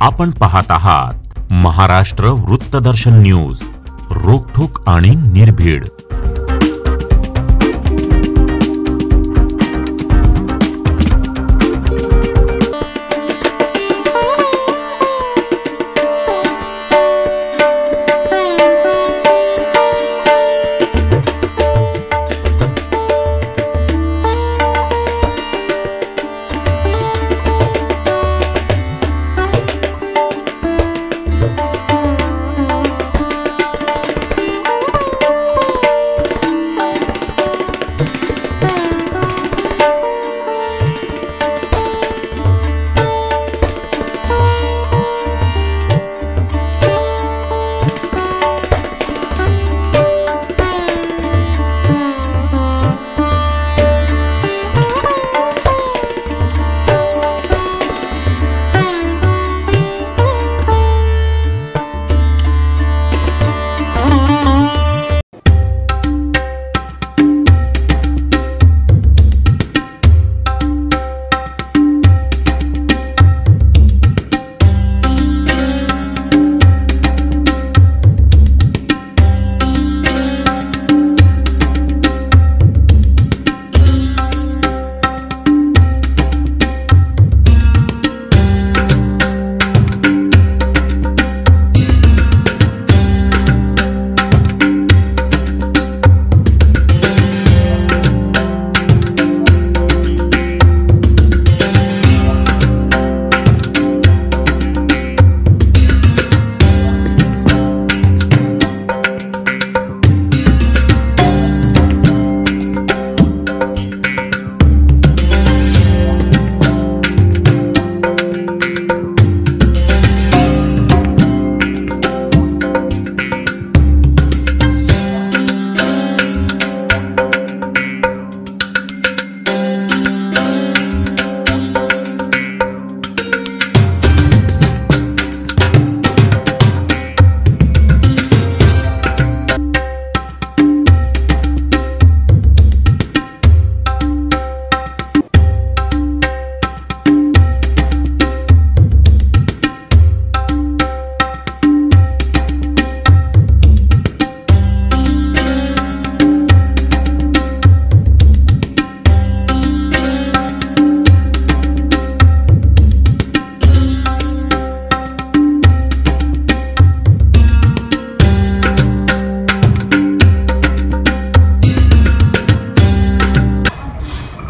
आपण पाहत आहात महाराष्ट्र वृत्तदर्शन न्यूज, रोखोक आणि निर्भीड।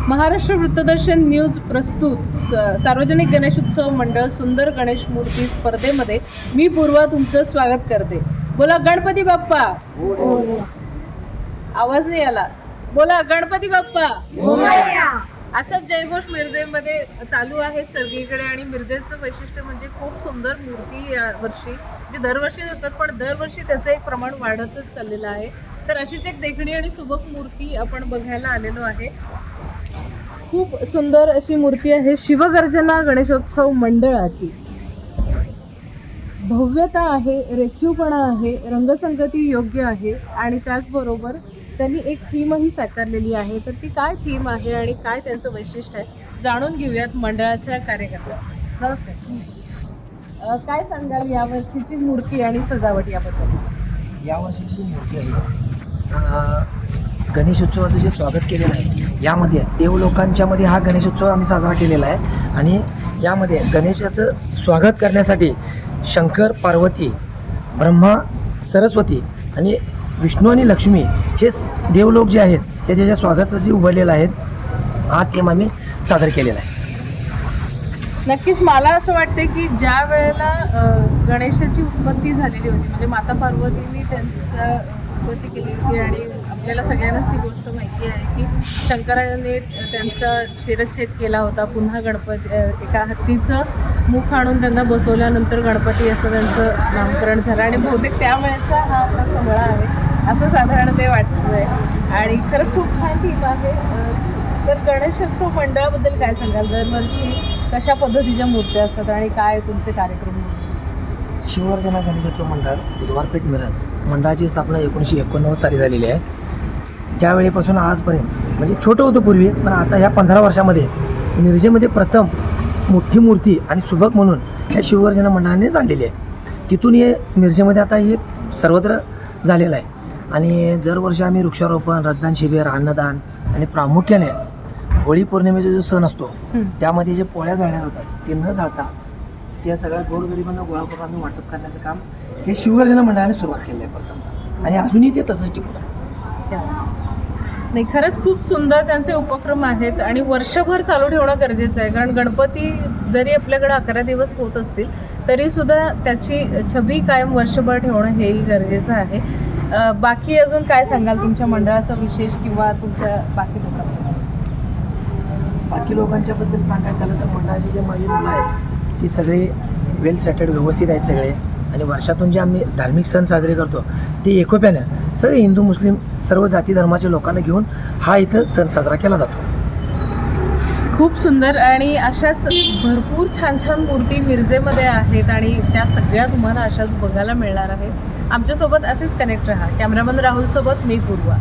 महाराष्ट्र वृत्तदर्शन न्यूज प्रस्तुत सार्वजनिक गणेशोत्सव मंडळ सुंदर गणेश मूर्ती स्पर्धेमध्ये मी पूर्वा तुमचं स्वागत करते। बोला गणपती बाप्पा, आवाज नाही आला, बोला गणपती बाप्पा। असंच जयघोष मिरजेमध्ये चालू आहे सगळीकडे आणि मिरजेचं वैशिष्ट्य म्हणजे खूप सुंदर मूर्ती यावर्षी जे दरवर्षी असतात पण दरवर्षी त्याचं एक प्रमाण वाढतच चाललेलं आहे। तर अशीच एक देखणी आणि सुबक मूर्ती आपण बघायला आलेलो आहे। खूप सुंदर अशी मूर्ती आहे शिवगर्जना गणेशोत्सव मंडळाची। भव्यता आहे, रेखीवपणा आहे, रंगसंगती योग्य आहे आणि त्याचबरोबर त्यांनी एक थीमही साकारलेली आहे। तर ती काय थीम आहे आणि काय त्यांचं वैशिष्ट्य आहे जाणून घेऊयात मंडळाच्या कार्यकर्त्या। नमस्कार, काय सांगाल यावर्षीची मूर्ती आणि सजावट याबद्दल? यावर्षीची मूर्ती आहे गणेशोत्सवाचं जे स्वागत केलेलं आहे यामध्ये देवलोकांच्या मध्ये हा गणेशोत्सव आम्ही साजरा केलेला आहे आणि यामध्ये गणेशाचं स्वागत करण्यासाठी शंकर, पार्वती, ब्रह्मा, सरस्वती आणि विष्णू आणि लक्ष्मी हे देवलोक जे आहेत ते त्याच्या स्वागतासाठी उभारलेले आहेत। हा थीम आम्ही सादर केलेला आहे। नक्कीच मला असं वाटते की ज्या वेळेला गणेशाची उत्पत्ती झालेली होती म्हणजे माता पार्वतींनी त्यांची उत्पत्ती केली होती आणि आपल्याला सगळ्यांनाच ती गोष्ट माहिती आहे की शंकराने त्यांचा शिरच्छेद केला होता। पुन्हा गणपती एका हत्तीचं मुख आणून त्यांना बसवल्यानंतर गणपती असं त्यांचं नामकरण झालं आणि बहुतेक त्यावेळेचा हा आपला सोहळा आहे असं साधारण ते वाटतंय आणि खरंच खूप छान थीम आहे। तर गणेशोत्सव मंडळाबद्दल काय सांगाल? दरवर्षी कशा पद्धतीच्या मूर्त्या असतात आणि काय तुमचे कार्यक्रम? शिवगर्जना गणेशोत्सव मंडळ बुधवारपेठ मिरज मंडळाची स्थापना 1989 साली झालेली आहे। त्यावेळेपासून आजपर्यंत म्हणजे छोटं होतं पूर्वी, पण आता ह्या 15 वर्षामध्ये मिरजेमध्ये प्रथम मोठी मूर्ती आणि सुबक म्हणून ह्या शिवगर्जना मंडळानेच आणलेली आहे. तिथून हे मिरजेमध्ये आता हे सर्वत्र झालेलं आहे. आणि दरवर्षी आम्ही वृक्षारोपण, रक्तदान शिबिर, अन्नदान आणि प्रामुख्याने होळी पौर्णिमेचा जो सण असतो त्यामध्ये जे पोळ्या जाळल्या जातात ते न जाळता त्या सगळ्या गोरगरिबांना गोळा करून आम्ही वाटप करण्याचं काम हे शिवगर्जना मंडळाने सुरुवात केलं आहे प्रथम, आणि अजूनही ते तसंच टिकून आहे. नाही, खरंच खूप सुंदर त्यांचे उपक्रम आहेत आणि वर्षभर चालू ठेवणं गरजेचं आहे. कारण गणपती जरी आपल्याकडे 11 दिवस होत असतील तरी सुद्धा त्याची छबी कायम वर्षभर ठेवणं हेही गरजेचं आहे. बाकी अजून काय सांगाल तुमच्या मंडळाचा विशेष किंवा तुमच्या बाकी लोकांबद्दल? बाकी लोकांच्याबद्दल सांगायचं झालं तर मंडळाची जे माझी मुलं आहेत ती सगळे वेल सेटल्ड व्यवस्थित आहेत सगळे. आणि वर्षातून जे आम्ही धार्मिक सण साजरे करतो ते एकोप्यानं सगळे हिंदू मुस्लिम सर्व जाती धर्माच्या लोकांना घेऊन हा इथं सण साजरा केला जातो. खूप सुंदर. आणि अशाच भरपूर छान छान मूर्ती मिरजेमध्ये आहेत आणि त्या सगळ्या तुम्हाला अशाच बघायला मिळणार आहेत. आमच्यासोबत असेच कनेक्ट राहा. कॅमेरामन राहुल सोबत मी पूर्वा.